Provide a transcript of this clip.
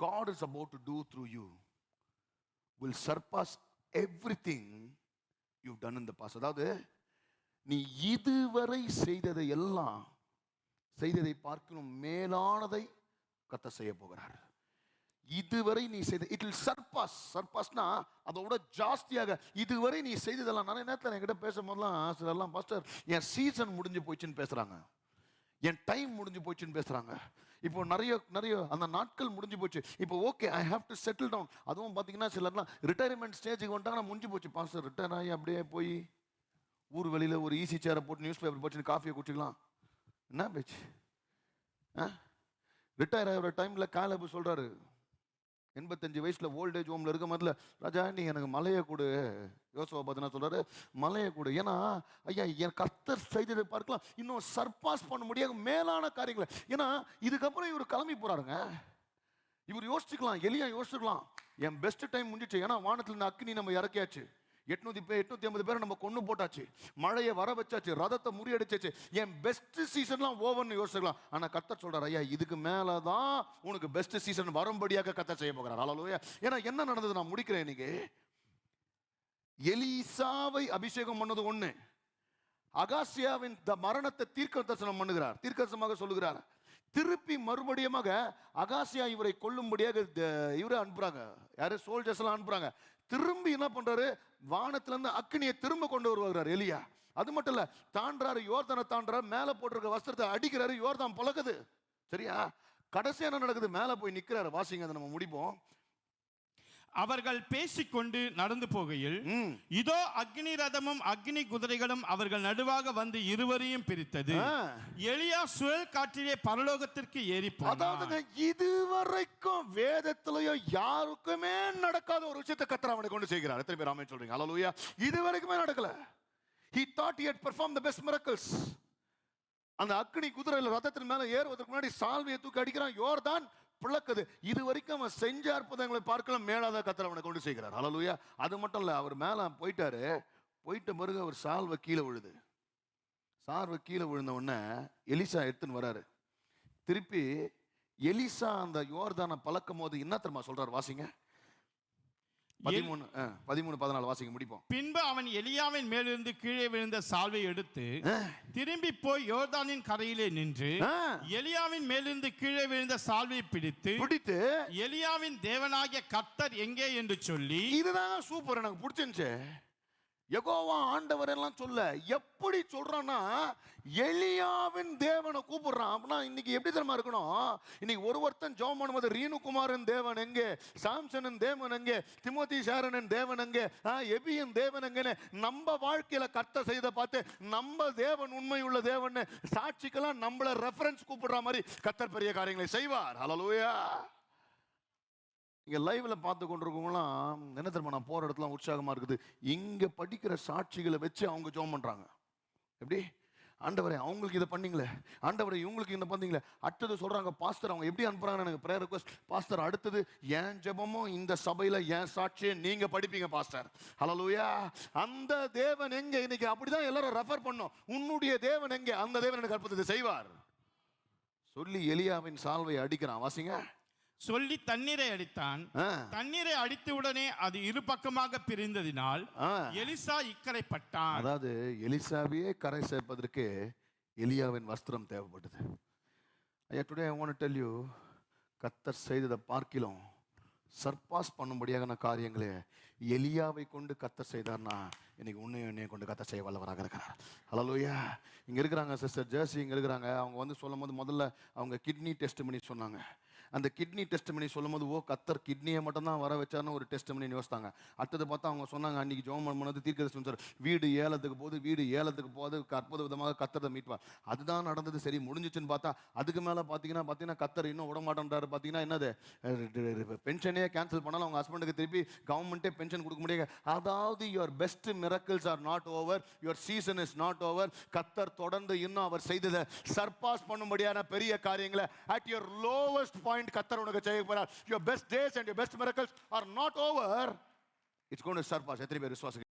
God is about to do through you will surpass everything you've done in the past. அதாவது நீ இதுவரை செய்ததை எல்லாம் செய்ததை பார்க்கணும் மேலானதை கர்த்தர் செய்ய போகிறார். இதுவரை நீ செய்த இட் வில் சர்பாஸ்னா அதோட ஜாஸ்தியாக இதுவரை நீ செய்ததெல்லாம். நிறைய நேரத்தில் என்கிட்ட பேசும்போதெல்லாம் சிலர்லாம் பாஸ்டர் என் சீசன் முடிஞ்சு போயிடுச்சுன்னு பேசுறாங்க, என் டைம் முடிஞ்சு போயிடுச்சுன்னு பேசுறாங்க. இப்போ நிறைய அந்த நாட்கள் முடிஞ்சு போச்சு, இப்போ okay I have to settle down. அதுவும் பார்த்தீங்கன்னா சிலர்லாம் ரிட்டையர்மெண்ட் ஸ்டேஜுக்கு வந்துட்டாங்கன்னா முடிஞ்சு போச்சு பாஸ்டர், ரிட்டையர் ஆகி அப்படியே போய் ஊர் வெளியில் ஒரு ஈஸி சேரை போட்டு நியூஸ் பேப்பர் போட்டு காஃபியை குடிச்சிக்கலாம். என்ன பேச்சு? ரிட்டையர் ஆகிற டைமில் காலபு சொல்கிறாரு 85 வயசில் ஓல்டேஜ் ஹோமில் இருக்க மாதிரி, ராஜா நீ எனக்கு மலையை கொடு. யோசுவா பார்த்தீங்கன்னா சொல்கிறாரு மலையை கொடு. ஏன்னா ஐயா என் கர்த்தர் செய்ததை பார்க்கலாம் இன்னும் சர்பாஸ் பண்ண முடியாத மேலான காரியங்களை. ஏன்னா இதுக்கப்புறம் இவர் கிளம்பி போகிறாருங்க. இவர் யோசிச்சுக்கலாம், எலியா யோசிச்சுக்கலாம் என் பெஸ்ட் டைம் முடிஞ்சிச்சு. ஏன்னா வானத்தில் இந்த அக்னி நம்ம இறக்கியாச்சு, 850 பேரை நம்ம கொண்டு போட்டாச்சு, மழையை வர வச்சாச்சு, ரதத்தை முறியடிச்சாச்சு, என் பெஸ்ட் சீசன்லாம் ஓவர்னு யோசிக்கலாம். ஆனால் கர்த்தர் சொல்றார் ஐயா இதுக்கு மேலதான் உனக்கு பெஸ்ட் சீசன் வரும்படியாக கர்த்தர் செய்ய போகிறார். ஹல்லேலூயா. ஏன்னா என்ன நடந்தது நான் முடிக்கிறேன் இன்னைக்கு. எலிசாவை அபிஷேகம் பண்ணது ஒண்ணு, அகாசியாவின் மரணத்தை தீர்க்கதரிசனம் பண்ணுகிறார், தீர்க்கதரிசனமாக சொல்லுகிறார். திருப்பி மறுபடியுமாக அகாசியா இவரை கொல்லும்படியாக இவரை அனுப்புறாங்க, யாரு சோல்ஜர்ஸ் எல்லாம் அனுப்புறாங்க. திரும்பி என்ன பண்றாரு, வானத்துல இருந்து அக்னியை திரும்ப கொண்டு வருவார் எலியா. அது மட்டும் இல்ல, தாண்டாரு யோர்தானை தாண்டாரு, மேல போட்டிருக்க வஸ்திரத்தை அடிக்கிறாரு, யோர்தான் பழகுது. சரியா? கடைசியா என்ன நடக்குது, மேல போய் நிக்கிறாரு. வாசிங்க, அதை நம்ம முடிப்போம். அவர்கள் பேசிக்கொண்டு நடந்து போகையில் இதோ அக்னி ரதமும் அக்னி குதிரைகளும் அவர்கள் நடுவாக வந்து இருவரையும் பிரித்தது. எலியா சுழல் காற்றிலே பரலோகத்திற்கு ஏறி போனான். இதுவரைக்கும் வேதத்திலேயோ யாருக்குமே நடக்காத ஒரு விஷயத்தை கர்த்தர் அவனை கொண்டு செய்கிறார். எத்தனை பேர் ஆமென் சொல்றீங்க? ஹல்லேலூயா. இதுவரைக்குமே நடக்கல. He thought he had performed the best miracles. அந்த அக்னி குதிரையில ரதத்தின் மேல ஏறுவதற்கு முன்னாடி சால்வையை தூக்கி அடிக்கிறான், யோர்தான் பிளக்குது. இது வரைக்கும் அவன் செஞ்ச அற்புதங்களை பார்க்கலாம் மேலாத கர்த்தர் அவனை கொண்டு செய்கிறார். ஹல்லேலூயா. அது மட்டும் இல்ல, அவர் மேல போயிட்டாரு, போயிட்ட பிறகு அவர் சால்வை கீழே விழுது. சால்வை கீழே விழுந்த உடனே எலிசா எடுத்துன்னு வராரு. திருப்பி எலிசா அந்த யோர்தானை பழக்கும் போது என்ன தெரியுமா சொல்றாரு? வாசிங்க 13-14 வாசிங்க, முடிப்போம். பின்பு அவன் எலியாவின் மேலிருந்து கீழே விழுந்த சால்வை எடுத்து திரும்பி போய் யோர்தானின் கரையிலே நின்று எலியாவின் மேலிருந்து கீழே விழுந்த சால்வை பிடித்து எலியாவின் தேவனாகிய கர்த்தர் எங்கே என்று சொல்லி. இதுதான் சூப்பர், எனக்கு பிடிச்சிருந்துச்சு. யெகோவா ஆண்டவர் எல்லாம் சொல்ல எப்படி சொல்றான்னா எலியாவின் தேவனை கூப்பிடுறான். அப்படின்னா இன்னைக்கு எப்படி தெரியுமா இருக்கணும், இன்னைக்கு ஒருத்தன் ஜெபம் பண்ணும்போது ரீனுகுமாரின் தேவன் எங்கே, சாம்சனின் தேவன் எங்கே, திமோத்தி ஷாரனின் தேவன் எங்கே, எபியின் தேவன் எங்கன்னு நம்ம வாழ்க்கையில கர்த்தர் செய்த பார்த்து நம்ம தேவன் உண்மை உள்ள தேவன் சாட்சிக்கெல்லாம் நம்மள ரெஃபரன்ஸ் கூப்பிடுற மாதிரி கர்த்தர் பெரிய காரியங்களை செய்வார். ஹல்லேலூயா. இங்கே லைவ்ல பார்த்து கொண்டிருக்கவங்களாம் என்ன தெரியுமா, நான் போகிற இடத்துல உற்சாகமாக இருக்குது. இங்கே படிக்கிற சாட்சிகளை வச்சு அவங்க ஜெபம் பண்ணுறாங்க. எப்படி ஆண்டவரே அவங்களுக்கு இதை பண்ணீங்களே, ஆண்டவரே இவங்களுக்கு இந்த பண்ணீங்களே. அடுத்தது சொல்கிறாங்க பாஸ்டர் அவங்க எப்படி அனுப்புகிறாங்கன்னு எனக்கு ப்ரேயர் ரிக்வெஸ்ட். பாஸ்டர் அடுத்தது என் ஜெபமும் இந்த சபையில் என் சாட்சியை நீங்கள் படிப்பீங்க பாஸ்டர். ஹல்லேலூயா. அந்த தேவன் எங்கே, இன்னைக்கு அப்படிதான் எல்லாரும் ரெஃபர் பண்ணோம். உன்னுடைய தேவன் எங்கே, அந்த தேவன் எனக்கு அற்புதத்தை செய்வார் சொல்லி எலியாவின் சால்வை அடிக்கிறான். வாசிங்க. சொல்லி தண்ணீரை அடித்தான். தண்ணீரை அடித்த உடனே அது இரு பக்கமாக பிரிந்ததினால் எலிசா இக்கரைப்பட்டான். அதாவது எலிசாவையே கரை சேர்ப்பதற்கு எலியாவின் வஸ்திரம் தேவைப்பட்டது. ஐயா today I want to tell you, கர்த்தர் செய்ததை பார்க்கிலும் சர்பாஸ் பண்ணும்படியான காரியங்களே எலியாவை கொண்டு கர்த்தர் செய்தார்னா இன்னைக்கு உன்னையும் கொண்டு கர்த்தர் செய்ய வல்லவராக இருக்கிறார். ஹல்லேலூயா. இங்கே இருக்கிறாங்க சிஸ்டர் ஜெர்சி, இங்கே இருக்கிறாங்க. அவங்க வந்து சொல்லும் போது முதல்ல அவங்க கிட்னி டெஸ்ட் பண்ணி சொன்னாங்க. அந்த கிட்னி டெஸ்ட் பண்ணி சொல்லும் போது ஓ கர்த்தர் கிட்னியை மட்டும் தான் வர வச்சார்னு ஒரு டெஸ்ட் பண்ணி யோசித்தாங்க. அடுத்தது பார்த்தா அவங்க சொன்னாங்க அன்னைக்கு ஜெபம் பண்ணும்போது தீர்க்கதரிசனம் சார் வீடு ஏலத்துக்கு போகுது அற்புத விதமாக கர்த்தரை மீட்பார். அதுதான் நடந்தது. சரி முடிஞ்சிச்சுன்னு பார்த்தா அதுக்கு மேலே பார்த்தீங்கன்னா கர்த்தர் இன்னும் விட மாட்டேன்றாரு. பார்த்தீங்கன்னா என்னது பென்ஷனே கேன்சல் பண்ணாலும் அவங்க ஹஸ்பண்டுக்கு திருப்பி கவர்மெண்ட்டே பென்ஷன் கொடுக்க முடியாது. அதாவது your best miracles are not over, your season is not over. கர்த்தர் தொடர்ந்து இன்னும் அவர் செய்ததை சர்பாஸ் பண்ணும்படியான பெரிய காரியங்களை அட் யுவர் லோவஸ்ட் பாயிண்ட் கர்த்தர் உனக்கு செய்ய போறார். Your best days and your best miracles are not over. It's going to surpass. எத்தனை பேர் விசுவாசிக்கிறீங்க?